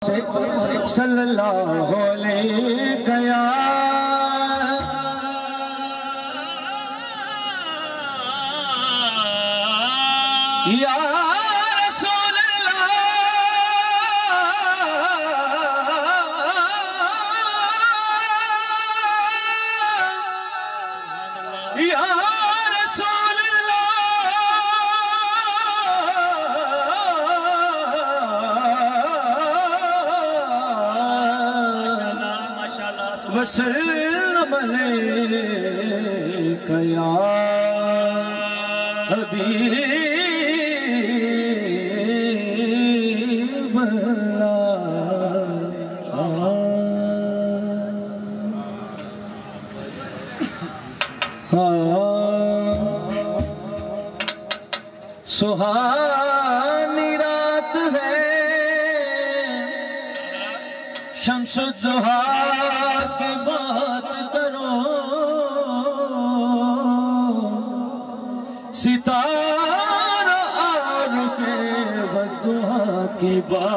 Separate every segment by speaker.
Speaker 1: سے صلی اللہ علیہ یا رسول اللہ یا رسول اللہ وسلم علیک یا حبیب سہانی رات ہے شمس الضحیٰ کی بات کرو ستارہ عارف والضحیٰ کی بات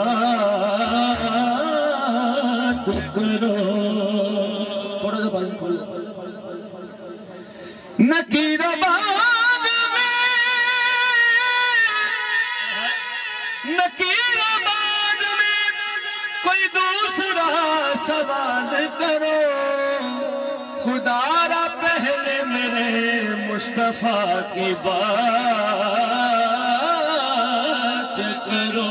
Speaker 1: کرو تھوڑا سا بات کرو نکیر آباد میں نکیر آباد میں کوئی دوسرا سوال کرو خدا را پہلے میرے مصطفیٰ کی بات کرو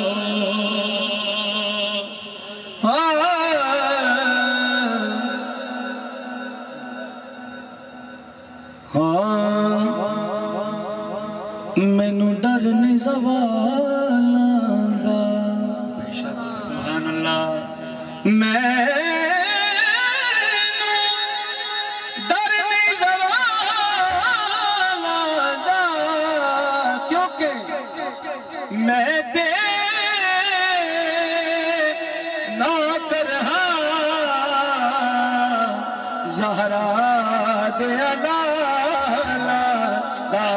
Speaker 1: مینوں ڈر نہیں زوالاں دا سبحان اللہ مینوں ڈر نہیں زوالاں دا کیونکہ میں دے نہ کرہا زہرا دے علالا دا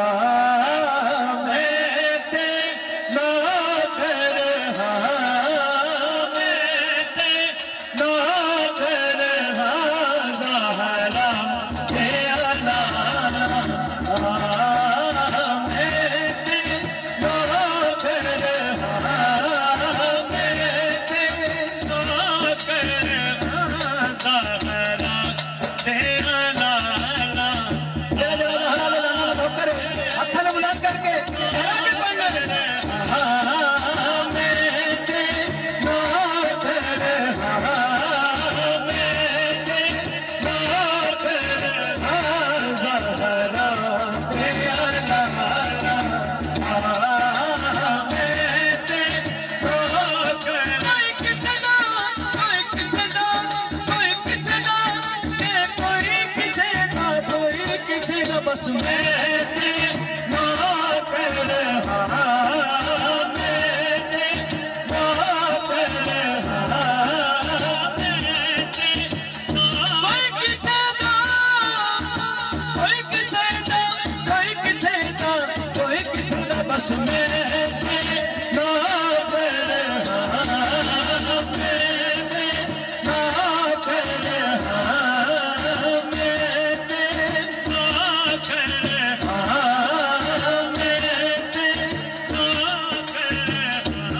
Speaker 1: بس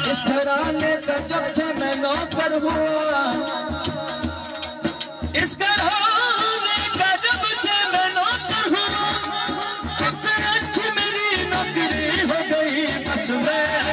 Speaker 1: اس گھرانے کا جب سے میں نوکر ہوا اس گھرانے کا جب سے میں نوکر ہوا سب سے اچھی میری نوکری ہو گئی بس میں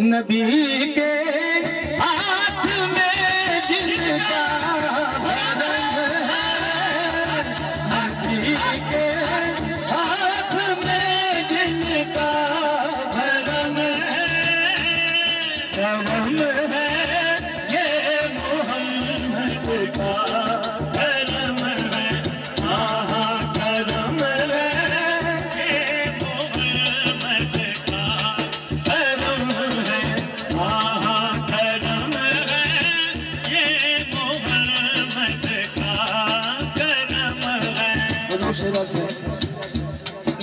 Speaker 1: نبی کے ہاتھ میں جن کا بھرم ہے، نبی کے ہاتھ میں جن کا بھرم ہے، کرم ہے یہ محمد کا کرم ہے، آہا کرم ہے یہ محمد کا کرم ہے، آہا کرم ہے یہ محمد کا کرم ہے۔
Speaker 2: حضور شیرہ سے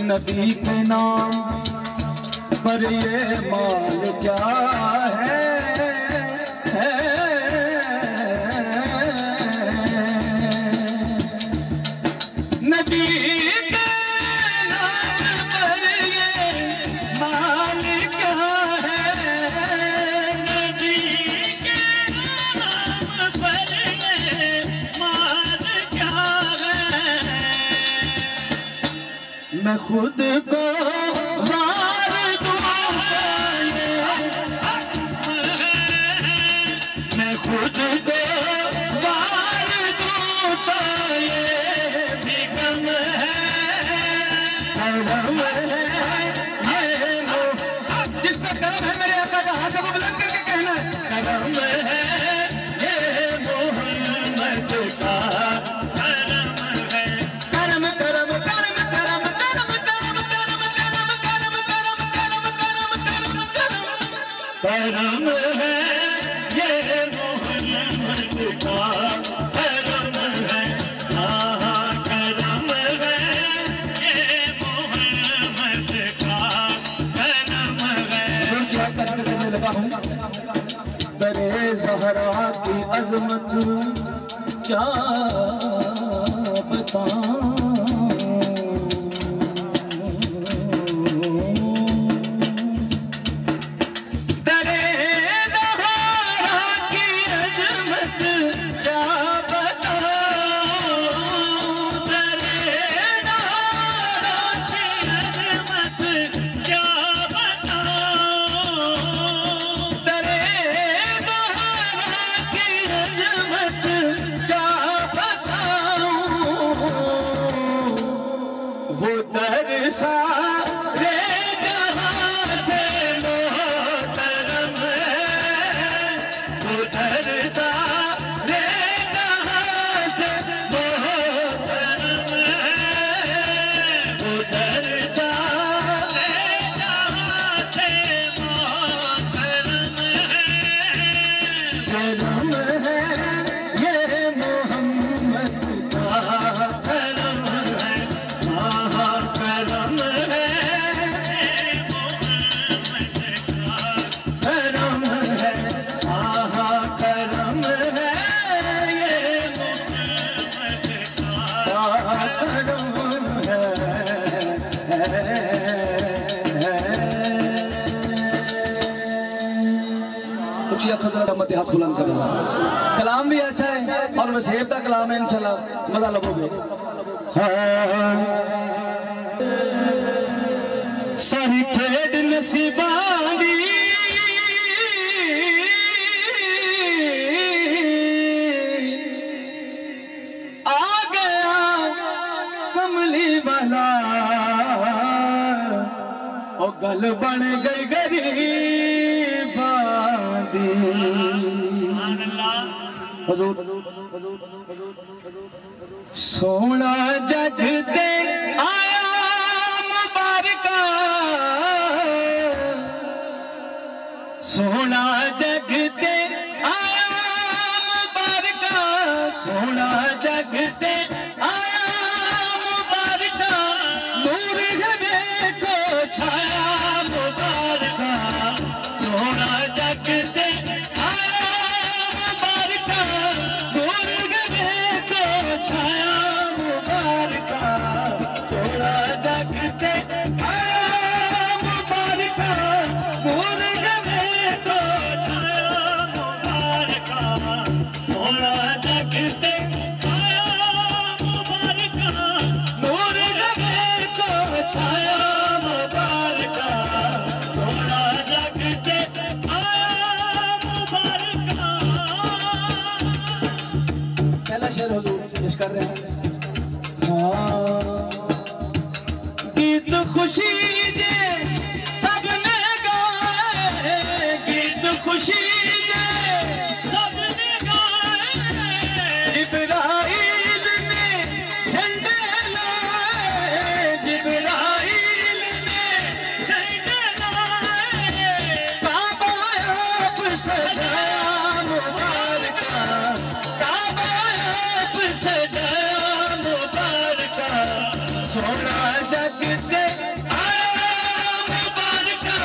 Speaker 2: نبی کے نام پر یہ مال کیا ہے،
Speaker 1: نبی کے نام پر یہ مال کیا ہے، نبی کے نام پر یہ مال کیا ہے،
Speaker 2: میں خود کو
Speaker 1: وار دوں میں خود کو وار دوں تو یہ بھی کم ہے، کرم ہے یہ جس کا کرم ہے میرے آقا کا ہاتھ کو بلند کر کے کہنا ہے، کرم ہے یہ محمد کا کرم ہے، کرم کرم کرم کرم کرم کرم کرم کرم کرم کرم کرم کرم کرم کرم ہے یہ محمد کا کرم ہے، آہا کرم ہے یہ محمد کا کرم ہے۔
Speaker 2: حضور کی یاد کر کے کہنے لگا ہوں، درے زہرا کی عظمت کیا بتاؤں،
Speaker 1: درے زہرا کی عظمت کیا بتاؤں، درے زہرا کی عظمت کیا بتاؤں، درے زہرا کی عظمت کیا بتاؤں، وہ در سارے جہاں سے محترم ہے، وہ در سارے جہاں سے محترم ہے، وہ در سارے جہاں سے محترم ہے،
Speaker 2: کرم ہے یہ محمد کا
Speaker 1: کرم ہے، آہا کرم ہے کرم ہے، آہا کرم ہے یہ محمد کا
Speaker 2: کرم ہے۔ اچھی خطرہ رحمت ہاتھ بلند کرنا، کلام بھی ایسا ہے اور وسیب کا کلام ہے، انشاءاللہ مزہ لگو گے۔
Speaker 1: ساری کھیڈ نصیبانی آ گیا کملی والا،
Speaker 2: اور گل بن گئی غریباں دی۔ حضور
Speaker 1: سونا جگ تے آیا مبارکہ، سونا جگ تے آیا مبارکہ، سونا جگ تے آیا مبارکہ، نور ہے کو چھایا مبارکہ، سونا جگ تے آیا مبارکہ، نور ہے کو چھایا مبارکہ، سونا جگ تے آیا مبارکہ، نور ہے کو چھایا مبارکہ، سونا جگ تے آیا
Speaker 2: کر رہے ہیں.
Speaker 1: گیت خوشی دے سب نے گائے گیت خوشی دے سب نے گائے جبرائیل نے جھنڈے لائے جبرائیل نے جھنڈے لائے کعبہ آپ سجایا مبارکہ کعبہ آپ سجایا مبارکہ سونا جگ سے آیا مبارکہ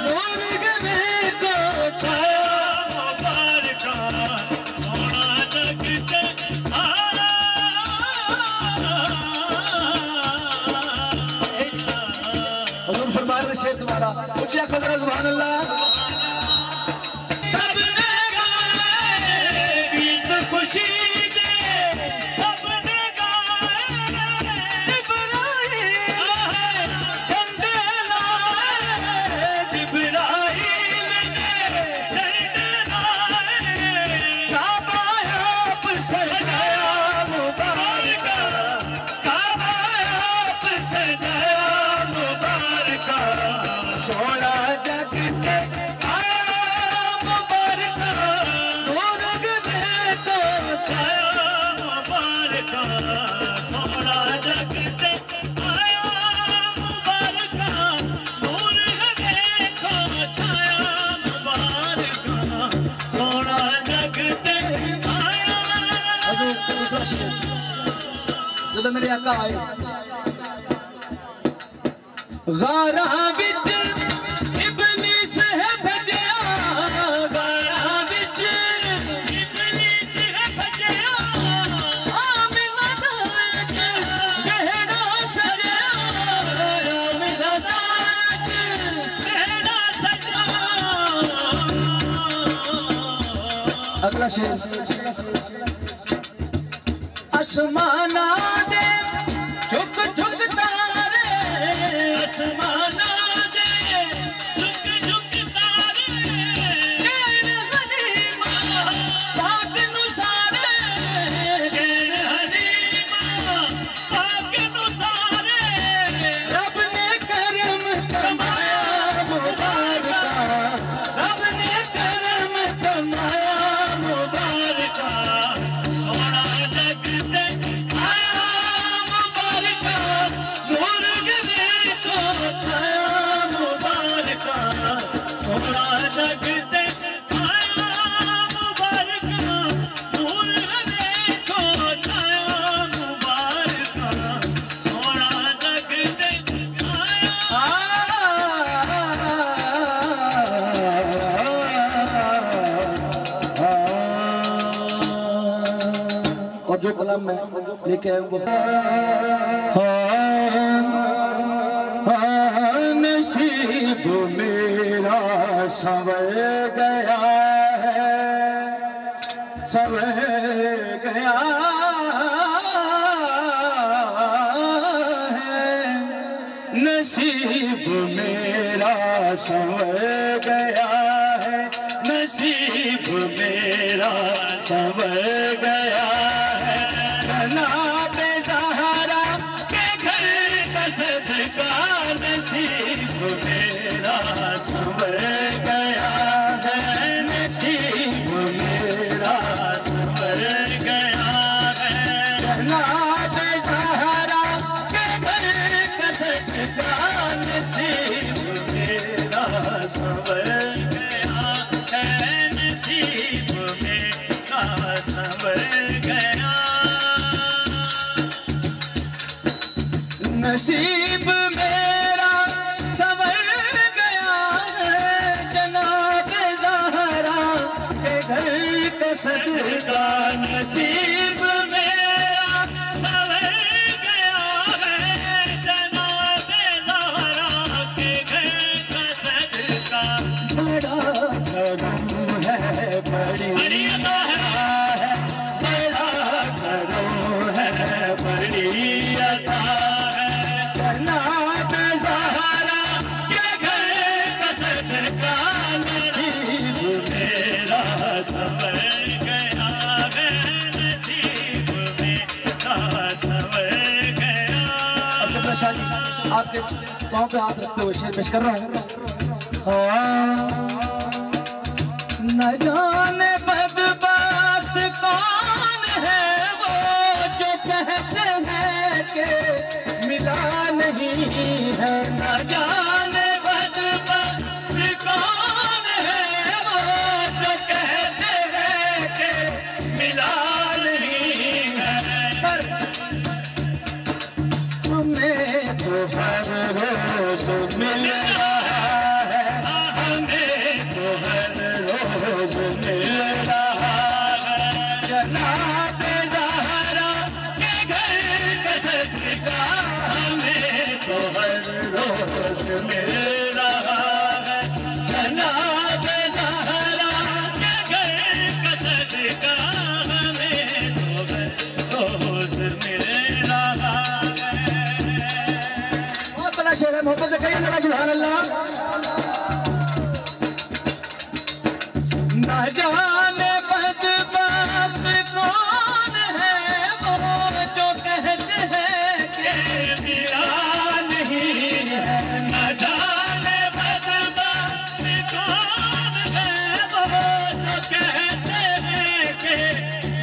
Speaker 1: نور گلے کو چھایا مبارکہ سونا جگ سے آیا
Speaker 2: حضور فرما رہے ہیں شیر تمہارا اونچی آنکھوں ذرا سبحان اللہ.
Speaker 1: سب نے گائے گیت خوشی دے سب نے گائے جبرائیل جھنڈے لائے جبرائیل نے جھنڈے لائے کعبہ آپ سجایا مبارکہ کعبہ آپ سجایا مبارکہ سونا جگ سے آیا مبارکہ نور گلے کو چھایا مبارکہ سونا جگ سے آیا مبارکہ نور گلے کو چھایا مبارکہ سونا جگ سے آیا.
Speaker 2: حضور دوسرا شیر جب میرے آقا آئے
Speaker 1: غاراں وچ ابلیس ہے بھجیا غاراں وچ ابلیس ہے بھجیا آمنہ ذات گہرا سجیا آمنہ ذات گہرا سجیا.
Speaker 2: اگلا شیر.
Speaker 1: آسمانہ دے جھک جھک تارے آسمانہ دے جھک جھک تارے غیر حلیمہ پاک نو سارے غیر حلیمہ پاک نو سارے رب نے کرم کمایا مبارکہ رب نے کرم کمایا مبارکہ سونا جگ سے آیا مبارکہ نور گلے کو چھایا مبارکہ سونا جگ سے آیا مبارکہ نور گلے کو چھایا مبارکہ سونا جگ سے آیا.
Speaker 2: اور جو کلام میں لے کے آئے ہوں وہ
Speaker 1: نصیب میرا سنور گیا ہے سنور گیا ہے نصیب میرا سنور گیا ہے نصیب میرا سنور گیا ہے جناب زہرا کے گھر کا صدقہ نصیب میرا سنور گیا ہے نصیب میرا سنور گیا ہے جناب زہرا کے گھر کا صدقہ نصیب میرا سنور گیا ہے نصیب میرا سنور گیا. نصیب میرا سنور گیا ہے جناب زہرا کے گھر کا صدقہ نصیب میرا سنور گیا ہے جناب زہرا کے گھر کا صدقہ. بڑا کرم ہے بڑی عطا ہے بڑا کرم ہے بڑی عطا ہے جناب زہرا کے گھر کا صدقہ نصیب میرا سنور گیا ہے نصیب
Speaker 2: کے پاؤں پہ ہاتھ رکھتے ہوئے شعر پیش کر رہا ہوں. نہ جانے بدبخت کون ہے وہ جو کہتے ہیں کہ ملا نہیں ہے. نہ جانے بدبخت کون ہے وہ جو کہتے ہیں کہ ملا نہیں ہے. پر ہمیں تو ہر روز مل رہا ہے, ہمیں تو ہر روز مل رہا ہے. جناب زہرا کے گھر کا صدقہ ہمیں تو ہر روز مل رہا ہے. جناب زہرا کے گھر کا صدقہ ہمیں تو ہر روز مل رہا ہے. بہت بڑا شعر ہے, محبت سے کہیے ذرا سبحان اللہ. نہ جانے بدبخت کون ہے وہ جو کہتے ہیں کہ ملا نہیں ہے. نہ جانے بدبخت کون ہے وہ جو کہتے ہیں کہ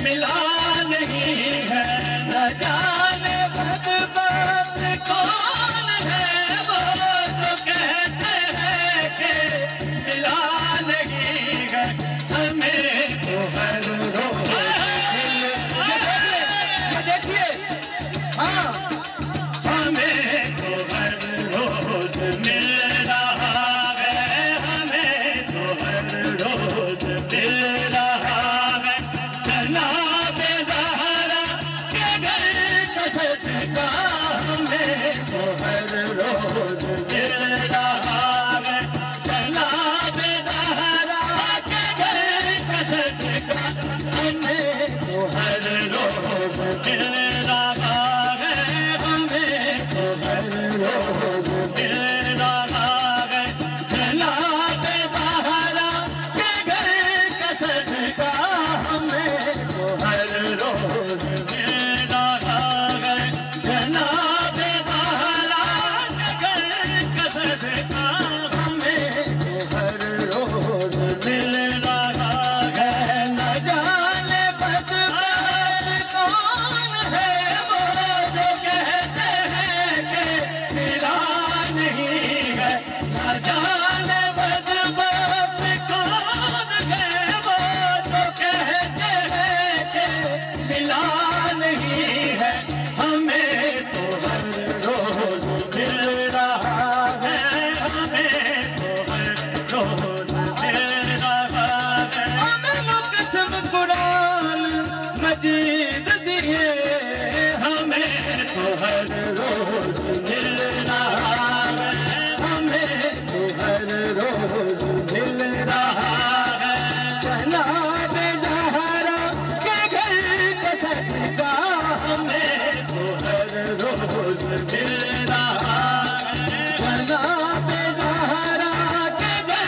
Speaker 2: ملا نہیں ہے. نہ جانے بدبخت کون ہے وہ جو کہتے ہیں کہ ملا نہیں ہے. ہمیں تو ہر روز دیکھیے, ہاں ہمیں تو ہر روز مل رہا ہے, ہمیں تو ہر روز مل رہا ہے. جناب زہرا کے گھر کا صدقہ ہمیں تو ہر روز مل رہا ہے. جناب زہرا کے گھر کا صدقہ ہمیں تو ہر روز مل رہا ہے. ہمیں تو ہر روز مل رہا ہے. جناب زہرا کے گھر کا صدقہ ہمیں تو ہر روز مل رہا ہے. جناب زہرا کے گھر کا صدقہ ہمیں تو ہر روز مل رہا ہے. نہ جانے بدبخت کون ہے وہ جو کہتے ہیں کہ ملا نہیں ہے. نہ جانے بدبخت کون ہے وہ جو کہتے ہیں کہ ملا نہیں ہے. ہمیں تو ہر روز مل رہا ہے, ہمیں تو ہر روز مل رہا ہے. ہمیں قسم قرآن مجید دیے, ہمیں تو ہر روز مل رہا ہے. ہمیں تو ہر روز مل رہا ہے. جناب زہرا کے گھر کا صدقہ ہمیں تو ہر روز مل رہا ہے. جناب زہرا کے گھر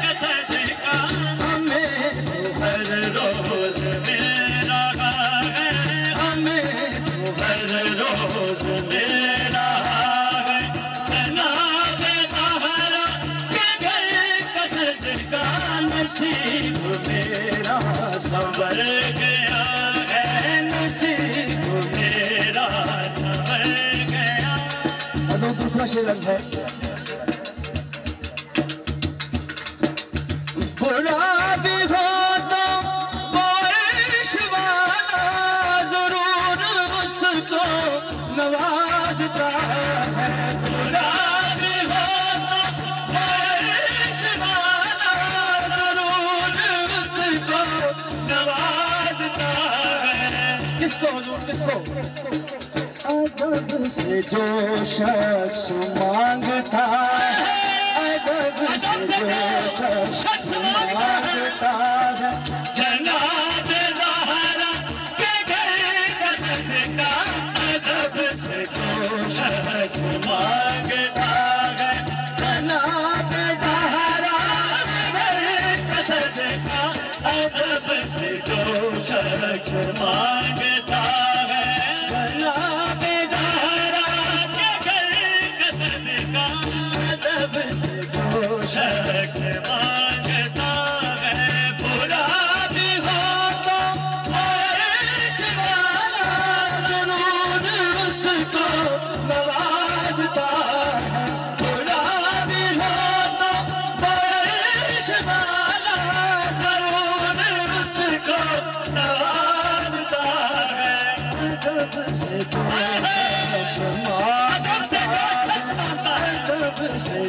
Speaker 2: کا صدقہ ہمیں تو ہر روز مل رہا ہے. ہمیں تو ہر روز مل رہا ہے. جناب زہرا کے گھر کا صدقہ نصیب میرا سنور گیا ہے, نصیب میرا سنور گیا. دوسرا شعر ہے, برا بھی ہو تو وہ عشق والا ضرور اس کو نوازتا ہے. برا بھی ہو تو وہ عشق والا ضرور اس کو نوازتا ہے. کس کو حضور, کس کو؟ ادب سے جو شخص مانگتا ہے, ادب سے جو شخص مانگتا ہے. جناب زہرا کے گھر کا صدقہ ادب سے جو شخص مانگتا ہے. جناب زہرا کے گھر کا صدقہ ادب سے جو شخص مانگتا ہے. جناب زہرا کے گھر کا صدقہ
Speaker 1: ادب سے جو شخص مانگتا ہے برا بھی ہو تو عیش والا ضرور اس کو نوازتا ہے برا بھی ہو تو عیش والا ضرور اس کو نوازتا ہے ادب سے جو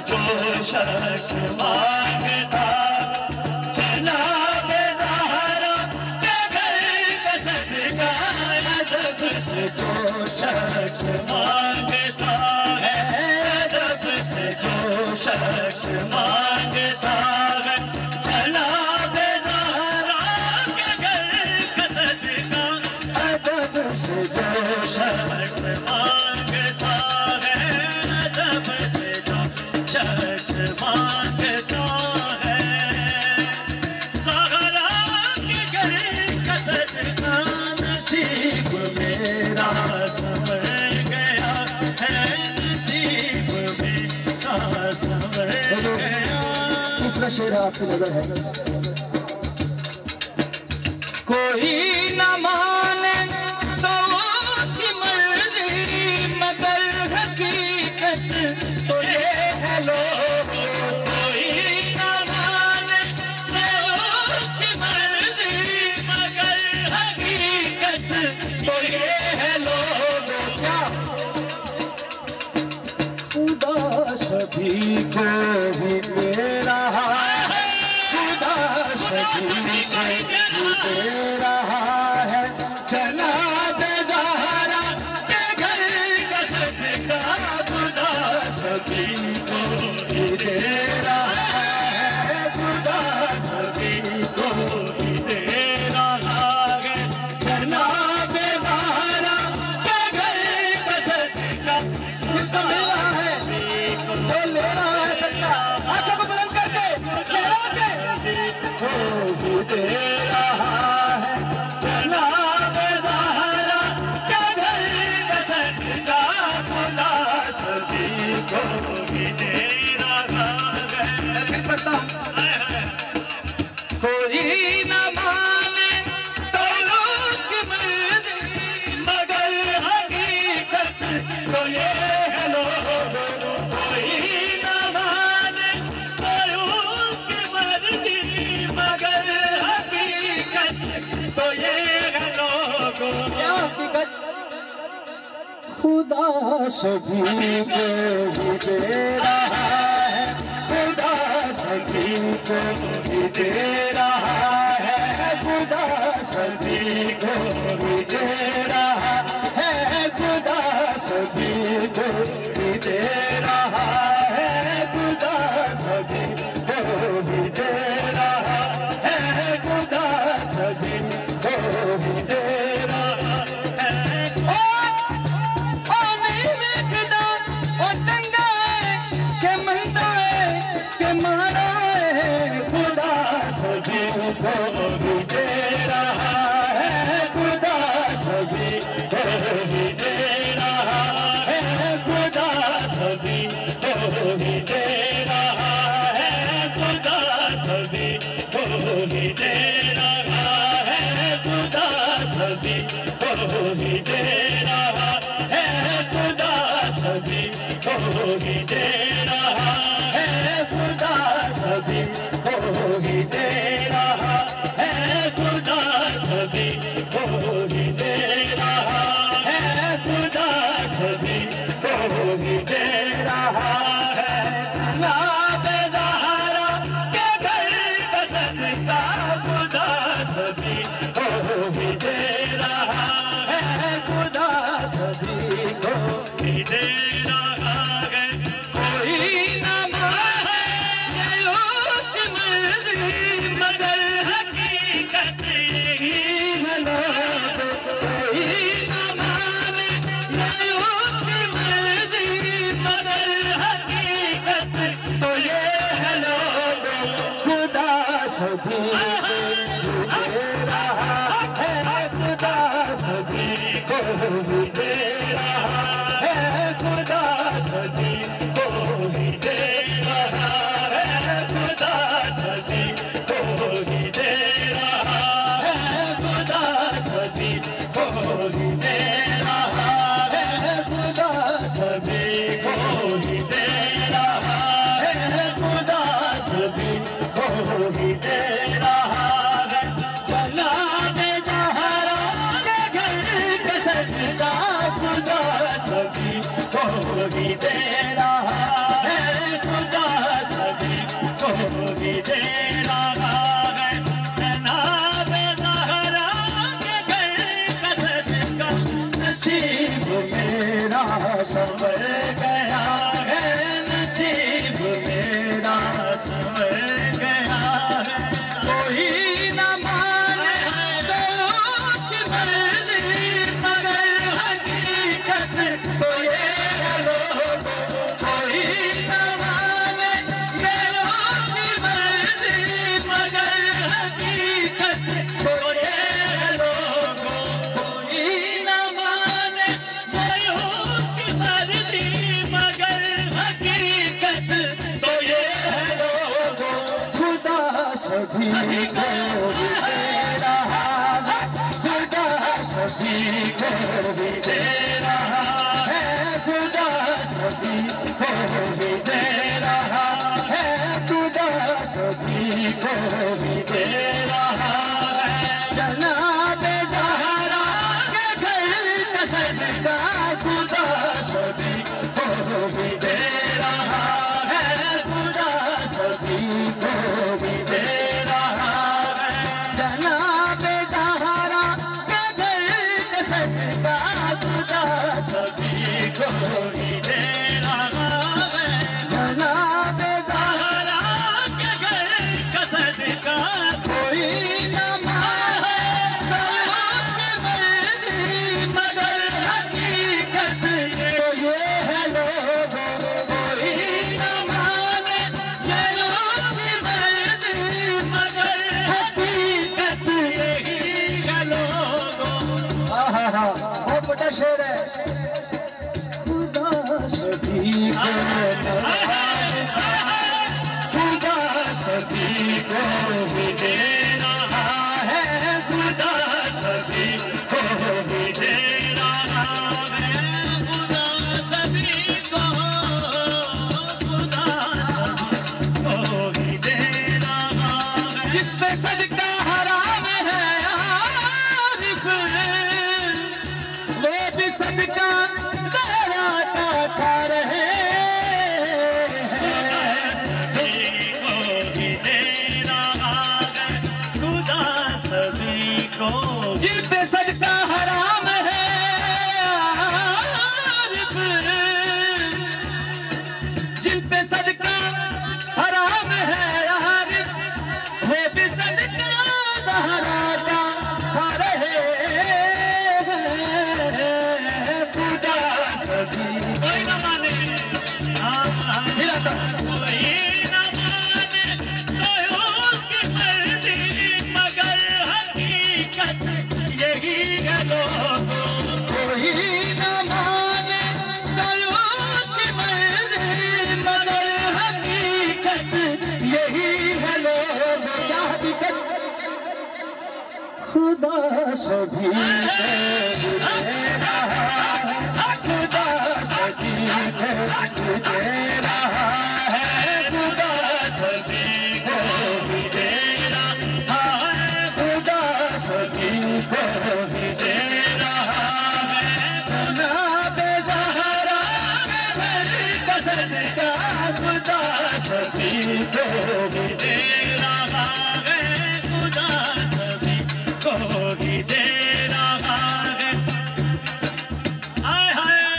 Speaker 1: جو شخص مانگتا جناب زہرا کے گھر کا صدقہ ادب سے جو شخص مانگتا ہے ادب سے جو شخص مانگتا ہے جناب زہرا کے گھر کا صدقہ ادب سے جو شخص مانگتا ہے ادب سے شخص مانگتا ہے زہرا کے گھر کا صدقہ نصیب میرا سنور گیا ہے نصیب میرا سنور گیا
Speaker 2: تیسرا شعر آپ کی نظر ہے
Speaker 1: کوئی نہ مانے تو اس کی مرضی مگر حقیقت تو یہ ہے لوگو کوئی نہ مانے تو اس کی مرضی مگر حقیقت تو یہ ہے لوگو کیا خدا سبھی کو ہی دے رہا ہے خدا سبھی کو ہی دے رہا ہے جناب زہرا کے گھر کا صدقہ خدا سبھی کو ہی دے رہا ہے خدا سبھی کو ہی دے رہا ہے جناب زہرا کے گھر کا صدقہ
Speaker 2: جس کو مل رہا ہے وہ لے رہا ہے صدقہ آنکھوں کو بلند کر کے لہرا کے
Speaker 1: دے رہا ہے جناب زہرا کے گھر کا صدقہ خدا سبھی کو ہی دے رہا ہے
Speaker 2: میں پھر پڑھتا ہوں
Speaker 1: کوئی نہ مانے تو اس کی مرضی مگر حقیقت تو یہ ہے لوگو کوئی نہ مانے تو اس کی مرضی مگر حقیقت تو یہ ہے لوگو
Speaker 2: کیا حقیقت خدا سبھی کو ہی دے رہا ہے خدا سبھی کو ہی دے رہا ہے خدا سبھی کو ہی دے رہا ہے خدا سبھی کو ہی دے رہا ہے خدا سبھی کو ہی دے رہا ہے خدا سبھی کو ہی دے رہا ہے سبھی کو ہی دے رہا ہے خدا سبھی کو ہی دے رہا ہے خدا سبھی کو ہی دے رہا ہے خدا سبھی کو ہی دے رہا ہے خدا سبھی کو ہی دے رہا ہے خدا سبھی کو ہی دے رہا ہے خدا سبھی کو ہی دے رہا ہے خدا سبھی کو ہی دے رہا ہے خدا سبھی کو ہی دے رہا ہے جناب زہرا کے گھر کا صدقہ خدا سبھی کو ہی دے رہا ہے خدا سبھی کو ہی دے رہا ہے کوئی نہ مانے اس کی سبھی کو بھی دے رہا ہے خدا سبھی کو بھی دے رہا ہے خدا سبھی کو بھی دے رہا ہے خدا سبھی کو بھی دے رہا ہے جناب زہرا کے گھر کا صدقہ خدا سبھی کو بھی دے رہا ہے خدا سبھی کو بھی دے رہا ہے جناب زہرا کے گھر کا صدقہ خدا سبھی کو بھی دے رہا ہے جناب زہرا کے گھر کا صدقہ کوئی نہ مانے تو اس کی مرضی مگر حقیقت یہ ہے لوگوں کوئی نہ مانے یہ اس کی مرضی مگر حقیقت یہی ہے لوگوں بہت بڑا شعر ہے خدا سبھی کو خدا سبھی کو بھی دے رہا ہے خدا سبھی کو بھی دے رہا ہے خدا سبھی کو خدا سبھی کو بھی دے رہا ہے جس پہ صدقہ حرام ہے عارف وہ بھی صدقہ زہرا کا کھا رہے جن پہ صدقہ حرام ہے عارف جن پہ صدقہ حرام ہے عارف وہ بھی صدقہ زہرا کا کھا رہے ہیں خدا سبھی کوئی نہ مانے کوئی نہ مانے تو اس کی مرضی مگر حقیقت یہی ہے لوگوں کوئی نہ مانے تو اس کی مرضی مگر حقیقت یہی ہے لوگوں کیا حقیقت خدا سبھی کو بھی دے رہا ہے خدا سبھی کو بھی دے رہا ہے خدا سبھی کو بھی دے رہا ہے خدا سبھی کو بھی دے رہا ہے جناب زہرا کے گھر کا صدقہ خدا سبھی کو بھی دے رہا ہے خدا سبھی کو بھی دے رہا ہے آئے ہائے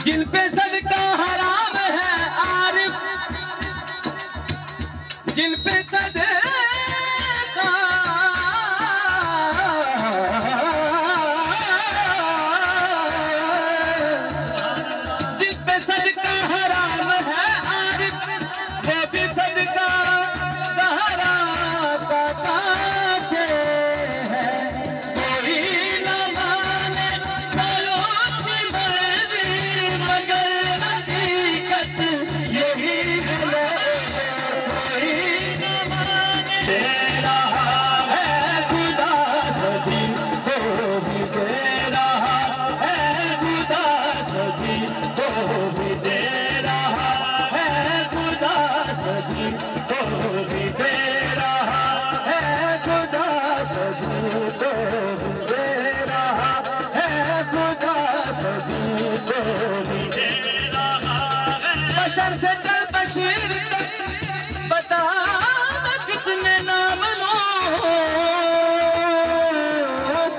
Speaker 2: جن پہ صدقہ حرام ہے عارف جن پہ صدقہ جن پہ صدقہ حرام ہے عارف وہ بھی صدقہ زہرا کا کھاتے ہیں کوئی نہ مانے تو اس کی مرضی مگر حقیقت یہی ہے کوئی نہ مانے دے رہا ہے خدا سبھی کو بھی دے رہا ہے خدا سبھی کو بھی دے رہا ہے خدا سبھی کو بھی دے رہا ہے خدا سبھی کو بھی دے رہا ہے خدا سبھی کو بھی دے رہا ہے بشر سے چل بشیر تک بتا میں کتنے نام لوں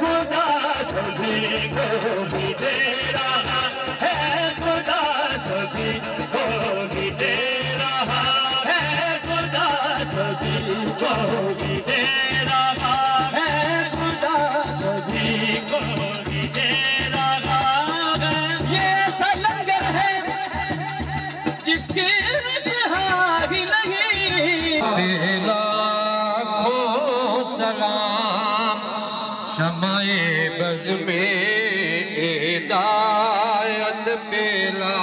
Speaker 2: خدا سبھی کو بھی دے رہا ہے خدا سبھی کو بھی دے رہا ہے خدا سبھی کو بھی دے رہا ہے خدا سبھی کو بھی دے رہا ہے یہ ایسا لنگر ہے جس کی انتہا ہی نہیں
Speaker 3: لاکھوں سلام شمع بز میں ہدایت پہ لا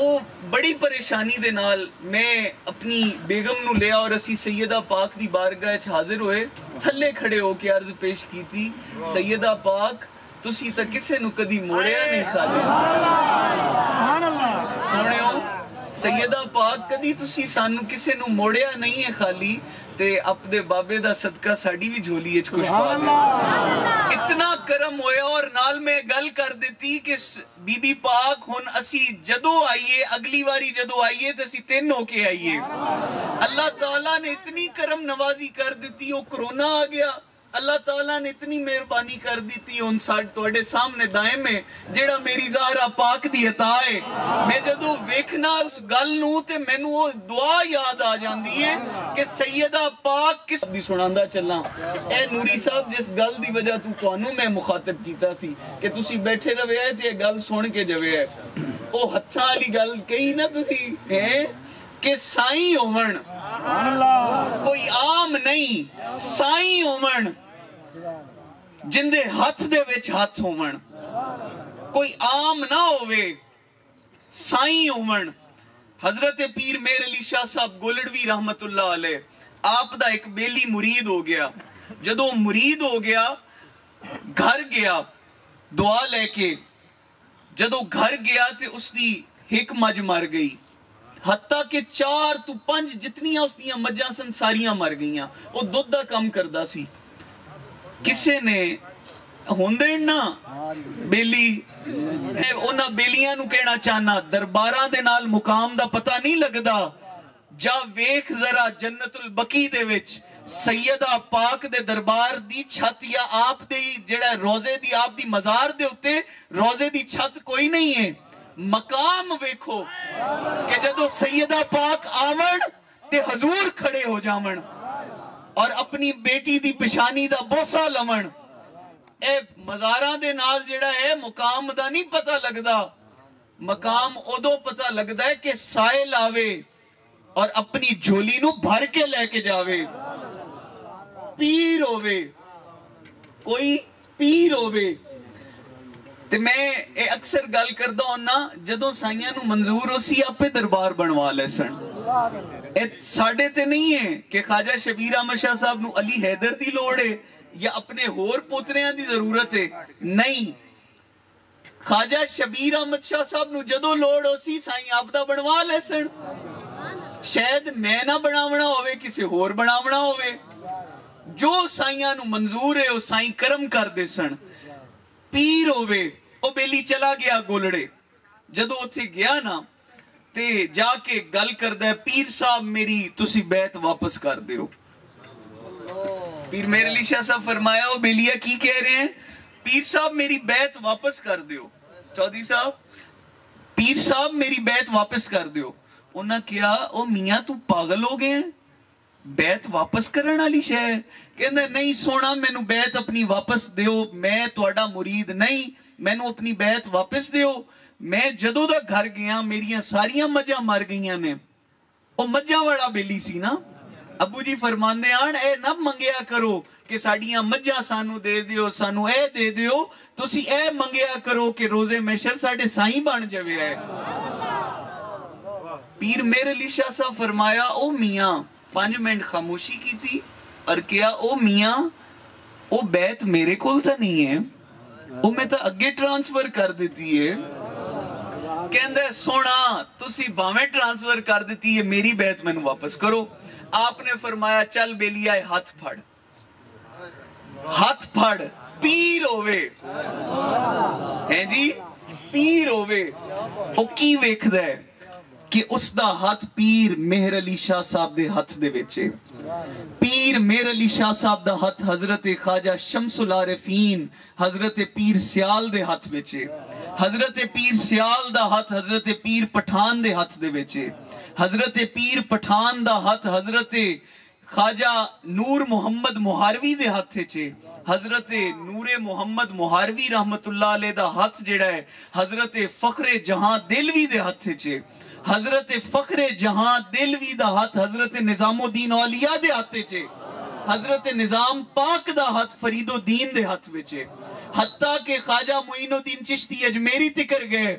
Speaker 1: ਉਹ ਬੜੀ ਪਰੇਸ਼ਾਨੀ ਦੇ ਨਾਲ ਮੈਂ ਆਪਣੀ ਬੇਗਮ ਨੂੰ ਲਿਆ ਔਰ ਅਸੀਂ ਸੈਯਦਾ ਪਾਕ ਦੀ ਬਾਰਗਾਹ 'ਚ ਹਾਜ਼ਰ ਹੋਏ ਥੱਲੇ ਖੜੇ ਹੋ ਕੇ ਅਰਜ਼ ਪੇਸ਼ ਕੀਤੀ ਸੈਯਦਾ ਪਾਕ ਤੁਸੀਂ ਤਾਂ ਕਿਸੇ ਨੂੰ ਕਦੀ ਮੋੜਿਆ ਨਹੀਂ ਖਾਲੀ ਸੁਭਾਨ ਅੱਲਾਹ ਸੁਣਿਓ ਸੈਯਦਾ ਪਾਕ ਕਦੀ ਤੁਸੀਂ ਸਾਨੂੰ ਕਿਸੇ ਨੂੰ ਮੋੜਿਆ ਨਹੀਂ ਹੈ ਖਾਲੀ ਤੇ ਆਪਣੇ ਬਾਬੇ ਦਾ ਸਦਕਾ ਸਾਡੀ ਵੀ ਝੋਲੀ 'ਚ ਕੁਛ ਪਾ ਦੇ ਇਤਨਾ ਕਰਮ ਹੋਇਆ ਔਰ ਨਾਲ ਮੈਂ ਗੱਲ ਕਰ ਦਿੱਤੀ ਕਿ ਬੀਬੀ ਪਾਕ ਹੁਣ ਅਸੀਂ ਜਦੋਂ ਆਈਏ ਅਗਲੀ ਵਾਰੀ ਜਦੋਂ ਆਈਏ ਤੇ ਅਸੀਂ ਤਿੰਨ ਹੋ ਕੇ ਆਈਏ ਅੱਲਾਹ ਤਾਲਾ ਨੇ ਇਤਨੀ ਕਰਮ ਨਵਾਜ਼ੀ ਕਰ ਦਿੱਤੀ ਉਹ ਕਰੋਨਾ ਆ ਗਿਆ اللہ تعالیٰ نے اتنی مہربانی کر دی تھی ان توڑے سامنے دائیں میں جیڑا میری زہرہ پاک دی عطا ہے میں جدو ویکھنا اس گل نو تے میں نو دعا یاد آ جاندی ہے کہ سیدہ پاک کس دی سناندہ چلنا اے نوری صاحب جس گل دی وجہ تو انو میں مخاطب کیتا سی کہ تسی بیٹھے روے آئے تے گل سن کے جوے ہے او ہتھا علی گل کہی نا تسی ہیں کہ سائیں ہومن کوئی عام نہیں سائیں ہومن جندے ہاتھ دے وچ ہاتھ ہومن کوئی عام نہ ہوئے سائیں ہومن حضرت پیر میر علی شاہ صاحب گولڑوی رحمت اللہ علیہ آپ دا ایک بیلی مرید ہو گیا جدو مرید ہو گیا گھر گیا دعا لے کے جدو گھر گیا تے اس دی ایک مجھ مر گئی حتیٰ کہ 4 تو 5 جتنیاں اس دیاں مجھاں سن ساریاں مر گئیاں وہ دودھ دا کم کردہ سی کسے نے ہوندے نا بیلی اونا بیلیاں نو کہنا چاہنا درباراں دے نال مقام دا پتہ نہیں لگدا جا ویکھ ذرا جنت البقی دے وچ سیدہ پاک دے دربار دی چھت یا آپ دے جڑا روزے دی آپ دی مزار دے ہوتے روزے دی چھت کوئی نہیں ہے مقام ویکھو کہ جدو سیدہ پاک آمن تے حضور کھڑے ہو جامن اور اپنی بیٹی دی پشانی دا بوسا لمن اے مزاراں دے نال جڑا ہے مقام دا نہیں پتہ لگدا مقام ادو پتہ لگدا ہے کہ سائل آوے اور اپنی جھولی نو بھر کے لے کے جاوے پیر ہووے کوئی پیر ہووے تے میں اکثر گل کردہ ہونا جدوں سائیاں نو منظور ہو سی آپ پہ دربار بنوا لے سن ساڑھے تے نہیں ہے کہ خواجہ شبیر احمد شاہ صاحب نو علی حیدر دی لوڑے یا اپنے ہور پوتریاں دی ضرورت ہے نہیں خواجہ شبیر احمد شاہ صاحب نو جدوں لوڑ ہو سی سائیں آپ دا بنوا لے سن شاید میں نہ بناونا ہوئے کسی ہور بناونا ہوئے جو سائیاں نو منظور ہے وہ سائیں کرم کر دے سن پیر ہوئے او بیلی چلا گیا گولڑے جدو اتھے گیا نا تے جا کے گل کر دے پیر صاحب میری تسی بیعت واپس کر دیو پیر میر علی شاہ صاحب فرمایا او بیلیا کی کہہ رہے ہیں پیر صاحب میری بیعت واپس کر دیو چودھری صاحب پیر صاحب میری بیعت واپس کر دیو انہاں کیا او میاں تو پاگل ہو گئے ہیں بیعت واپس کرنا لی شاہ کہندے نہیں سونا میں نو بیعت اپنی واپس دیو میں توڑا مرید نہیں میں نو اپنی بیعت واپس دیو میں جدو دا گھر گیا میریاں ساریاں مجھاں مر گئیاں نے او مجھاں وڑا بیلی سی نا ابو جی فرماندے آن اے نہ منگیا کرو کہ ساڑیاں مجھاں سانو دے دیو سانو اے دے دیو تو سی اے منگیا کرو کہ روزے محشر ساڑے سائیں بان جوے ہے پیر میر علی شاہ صاحب فرمایا او میاں 5 منٹ خاموشی کی تھی اور کیا او میاں او بیعت میرے کول تا نہیں ہے او میں تا اگے ٹرانسفر کر دیتی ہے کہندے سونا تسی باویں ٹرانسفر کر دیتی ہے میری بیعت میں نو واپس کرو آپ نے فرمایا چل بیلی آئے ہاتھ پھڑ پیر ہوئے ہیں جی پیر ہوئے او کی ویکھ دے کہ اس دا ہاتھ پیر مہر علی شاہ صاحب دے ہاتھ دے ویچے پیر مہر علی شاہ صاحب دا ہاتھ حضرت خواجہ شمس العارفین حضرت پیر سیال دے ہاتھ ویچے حضرت پیر سیال دا ہاتھ حضرت پیر پٹھان دے ہاتھ دے ویچے حضرت پیر پٹھان دا ہاتھ حضرت خواجہ نور محمد مہاروی دے ہاتھ چھے حضرت نور محمد مہاروی رحمت اللہ علیہ دا ہاتھ جڑا ہے حضرت فخر جہاں دلوی دے ہاتھ چھے حضرت فخر جہاں دلوی دا ہاتھ حضرت نظام الدین اولیاء دے ہاتھ چھے حضرت نظام پاک دا ہاتھ فرید الدین دے ہاتھ وچے حتیٰ کہ خواجہ معین الدین چشتی اجمیری تکر گئے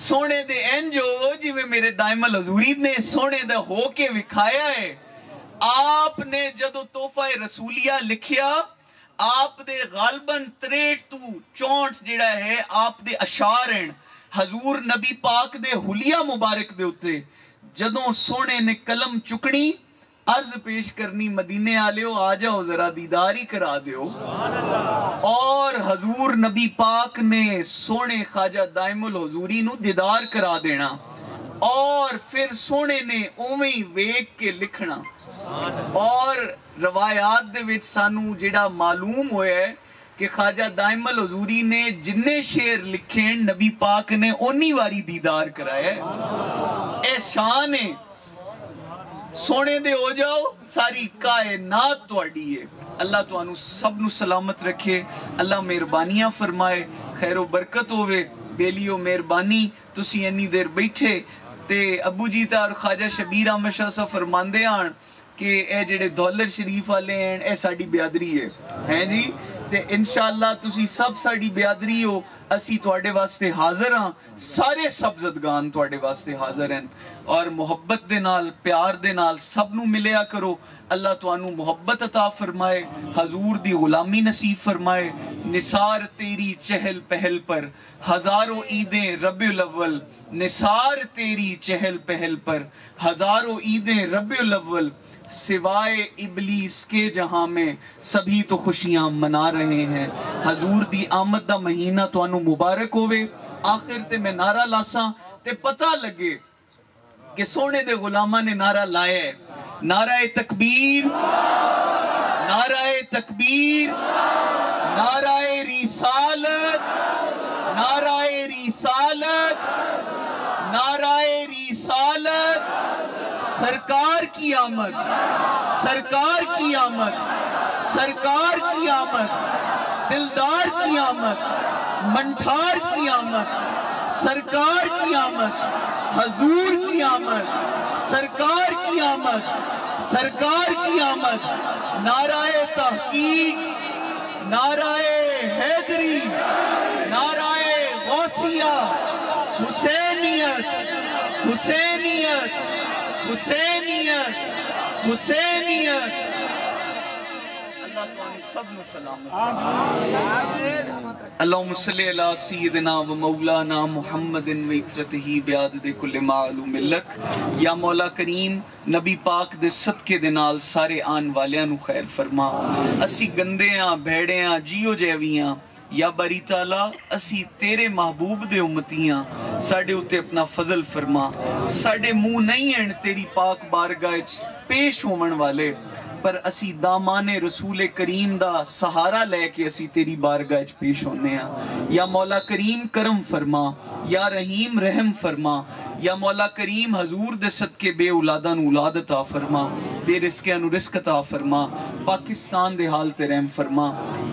Speaker 1: سونے دے انج ہو جی میں میرے دائم الحضوری نے سونے دے ہو کے وکھایا ہے. آپ نے جدو تحفہ رسولیہ لکھیا آپ دے غالباً 63 تو 64 جڑا ہے آپ دے اشعار ہیں حضور نبی پاک دے حلیہ مبارک دے ہوتے. جدوں سونے نے قلم چکنی عرض پیش کرنی مدینے آلیو آ جاؤ ذرا دیدار ہی کرا دیو. اور حضور نبی پاک نے سونے خواجہ دائم الحضوری نو دیدار کرا دینا اور پھر سونے نے اوویں ویک کے لکھنا. اور روایات دے وچ سانو جڑا معلوم ہویا ہے کہ خواجہ دائم الحضوری نے جننے شعر لکھیں نبی پاک نے اونی واری دیدار کرایا ہے. اے شان ہے سونے دے ہو جاؤ ساری کائنات تواڈی ہے. اللہ توانو سب نو سلامت رکھے. اللہ مہربانیاں فرمائے خیر و برکت ہوئے. بیلیو مہربانی تسی انی دیر بیٹھے تے ابو جی تا اور خواجہ شبیر احمد شاہ صاحب فرماندے آن کہ اے جڑے دولر شریف والے ہیں اے ساڑی بیادری ہے ہیں جی. تے انشاءاللہ تسی سب ساڑی بیادری ہو اسی تواڈے واسطے حاضر ہاں. سارے سبزدگان تواڈے واسطے حاضر ہیں اور محبت دے نال پیار دے نال سب نو ملیا کرو. اللہ توانو محبت عطا فرمائے حضور دی غلامی نصیب فرمائے. نثار تیری چہل پہل پر ہزاروں عیدیں ربیع الاول. نثار تیری چہل پہل پر ہزاروں عیدیں ربیع الاول. سوائے ابلیس کے جہاں میں سبھی تو خوشیاں منا رہے ہیں. حضور دی آمد دا مہینہ توانو مبارک ہوئے. آخر تے میں نعرہ لاساں تے پتہ لگے کہ سونے دے غلامہ نے نعرہ لائے ہے. نعرہ تکبیر، نعرہ تکبیر، نعرہ رسالت، نعرہ رسالت، نعرہ رسالت. سرکار کی آمد، سرکار کی آمد، سرکار کی آمد، دلدار کی آمد، منٹھار کی آمد، سرکار کی آمد، حضور کی آمد، سرکار کی آمد، سرکار کی آمد. نعرہ تحقیق، نعرہ حیدری، نعرہ غوثیہ، حسینیت، حسینیت، حسینیت، حسینیت. اللہ تعالی سب میں سلامت. اللہم صلی علی سیدنا و مولانا محمد و عطرتہ بعدد کل معلوم لک. یا مولا کریم نبی پاک دے صدقے دے نال سارے آن والیاں نو خیر فرما. اسی گندیاں بھیڑیاں جیو جیویاں یا باری تعالیٰ اسی تیرے محبوب دے امتیاں ساڑے ہوتے اپنا فضل فرما. ساڑے منہ نہیں ہیں تیری پاک بارگاہ پیش ہومن والے پر اسی دامان رسول کریم دا سہارا لے کے اسی تیری بارگاہ پیش ہونے ہیں. یا مولا کریم کرم فرما، یا رحیم رحم فرما. یا مولا کریم حضور دے صدقے بے اولاداں نو اولاد عطا فرما، بے رزقیاں نو رزق عطا فرما. پاکستان دے حال تے رحم فرما.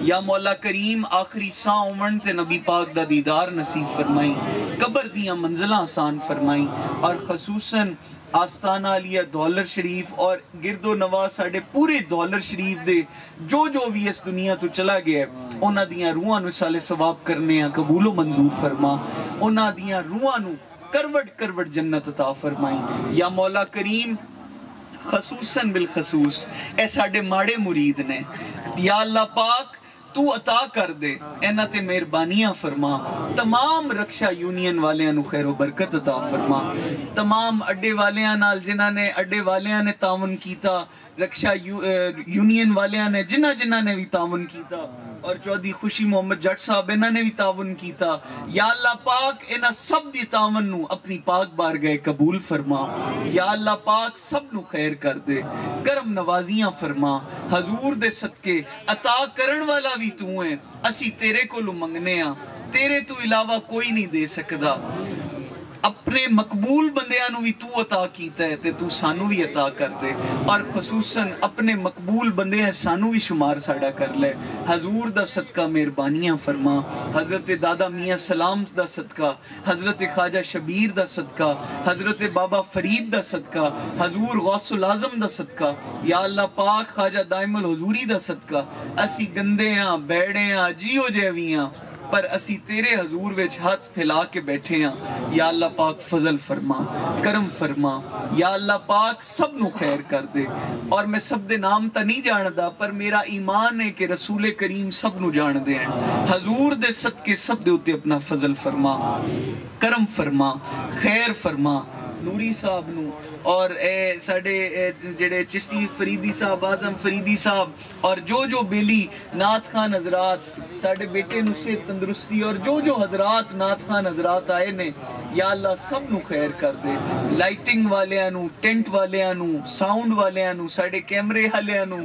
Speaker 1: یا مولا کریم آخری ساں عمرن تے نبی پاک دا دیدار نصیب فرمائی. قبر دیاں منزلہ آسان فرمائی. اور خصوصاً آستانہ علیہ دولر شریف اور گرد و نواز ساڑھے پورے دولر شریف دے جو بھی اس دنیا تو چلا گیا ہے انہاں دیاں روحاں نو سالے ثواب کرنے ہیں قبول و منظور فرما. انہاں دیاں روحاں نو کروٹ کروٹ جنت عطا فرمائی. یا مولا کریم خصوصاً بالخصوص اے ساڑھے ماڑے مرید نے یا اللہ پاک تو عطا کر دے اینا تے مہربانیاں فرما. تمام رکشہ یونین والیاں نو خیر و برکت عطا فرما. تمام اڈے والیاں نال جنہاں نے اڈے والیاں نے تعاون کیتا، رکشہ یونین والیاں نے جنہاں نے بھی تعاون کیتا، اور چودھری خوشی محمد جٹ صاحب انہاں نے بھی تعاون کیتا. یا اللہ پاک انہاں سب دی تعاون نو اپنی پاک بارگاہ قبول فرما. یا اللہ پاک سب نو خیر کر دے، کرم نوازیاں فرما. حضور دے صدقے عطا کرن والا بھی تو ہیں، اسی تیرے کو لو منگنے ہاں، تیرے تو علاوہ کوئی نہیں دے سکدا. اپنے مقبول بندیاں نو بھی تو عطا کیتا ہے تے تو سانو بھی عطا کر دے. اور خصوصاً اپنے مقبول بندے ہیں سانو بھی شمار ساڑا کر لے. حضور دا صدقہ مہربانیاں فرما. حضرت دادا میاں سلام دا صدقہ، حضرت خواجہ شبیر دا صدقہ، حضرت بابا فرید دا صدقہ، حضور غوث العظم دا صدقہ. یا اللہ پاک خواجہ دائم الحضوری دا صدقہ اسی گندے ہاں بیڑے ہاں جیو جیویاں پر اسی تیرے حضور وچ ہاتھ پھیلا کے بیٹھے ہیں. یا اللہ پاک فضل فرما, کرم فرما. یا اللہ پاک سب نو خیر کر دے. اور میں سب دے نام تا نہیں جاندا, پر میرا ایمان ہے کہ رسول کریم سب نو جان دے ہیں. حضور دے صدقے سب دے اتے اپنا فضل فرما, کرم فرما, خیر فرما. نوری صاحب نو اور اے ساڑے جڑے چشتی فریدی صاحب, اعظم فریدی صاحب, اور جو بیلی نعت خان حضرات, ساڑے بیٹے نصیحت تندرستی, اور جو حضرات نعت خان حضرات آئے نے, یا اللہ سب نو خیر کر دے. لائٹنگ والیاں نو, ٹینٹ والیاں نو, ساؤنڈ والیاں نو, ساڑے کیمرے والیاں نو,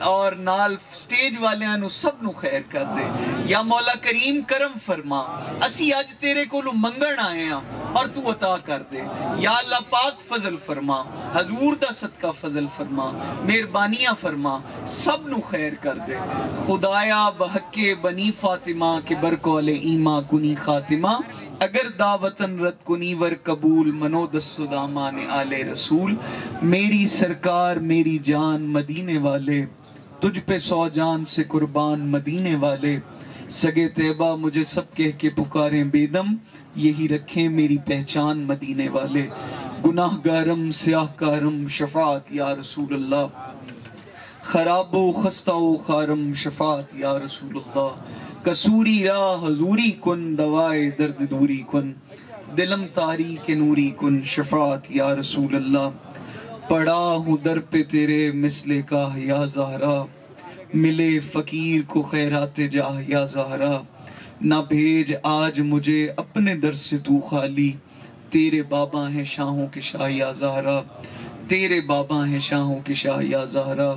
Speaker 1: اور نال سٹیج والیاں نو, سب نو خیر کر دے. یا مولا کریم کرم فرما. اسی اج تیرے کولو منگن آئے ہیں اور تو عطا کر دے. یا اللہ پاک فضل فرما, حضور دا صدقہ فضل فرما, مہربانیاں فرما, سب نو خیر کر دے. خدایا بحق بنی فاطمہ کے برکول ایماں کنی خاتمہ, اگر دعوتن رد کنی ور قبول, منو دست دامان آل رسول. میری سرکار میری جان مدینے والے, تجھ پہ 100 جان سے قربان مدینے والے. سگے طیبہ مجھے سب کہہ کے پکاریں بیدم, یہی رکھیں میری پہچان مدینے والے. گناہ گارم سیاہ کارم شفاعت یا رسول اللہ, خراب و خستہ و خارم شفاعت یا رسول اللہ. کسوری راہ حضوری کن, دوائے درد دوری کن, دلم تاریک نوری کن, شفاعت یا رسول اللہ. پڑا ہوں در پہ تیرے مثل کا یا زہرا, ملے فقیر کو خیرات جاہ یا زہرا. نہ بھیج آج مجھے اپنے در سے تو خالی, تیرے بابا ہیں شاہوں کے شاہ یا زہرا, تیرے بابا ہیں شاہوں کے شاہ یا زہرا.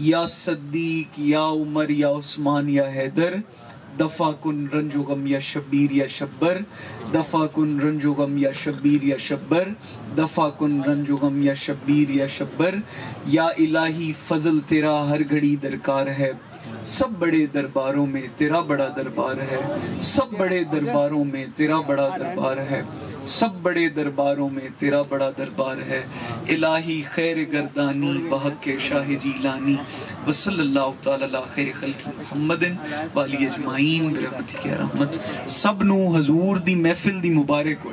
Speaker 1: یا صدیق یا عمر یا عثمان یا حیدر, دفع کن رنج و غم یا شبیر یا شبر, دفع کن رنج و غم یا شبیر یا شبر, دفع کن رنج و غم یا شبیر یا شبر. یا الہی فضل تیرا ہر گھڑی درکار ہے, سب بڑے درباروں میں تیرا بڑا دربار ہے, سب بڑے درباروں میں تیرا بڑا دربار ہے, سب بڑے درباروں میں تیرا بڑا دربار ہے. الہی خیر گردانی بحق شاہ جیلانی, وصلی اللہ تعالی علی خیر خلق محمد والی اجمعین برحمتک یا رحمت. سب نو حضور دی محفل دی مبارک ہو.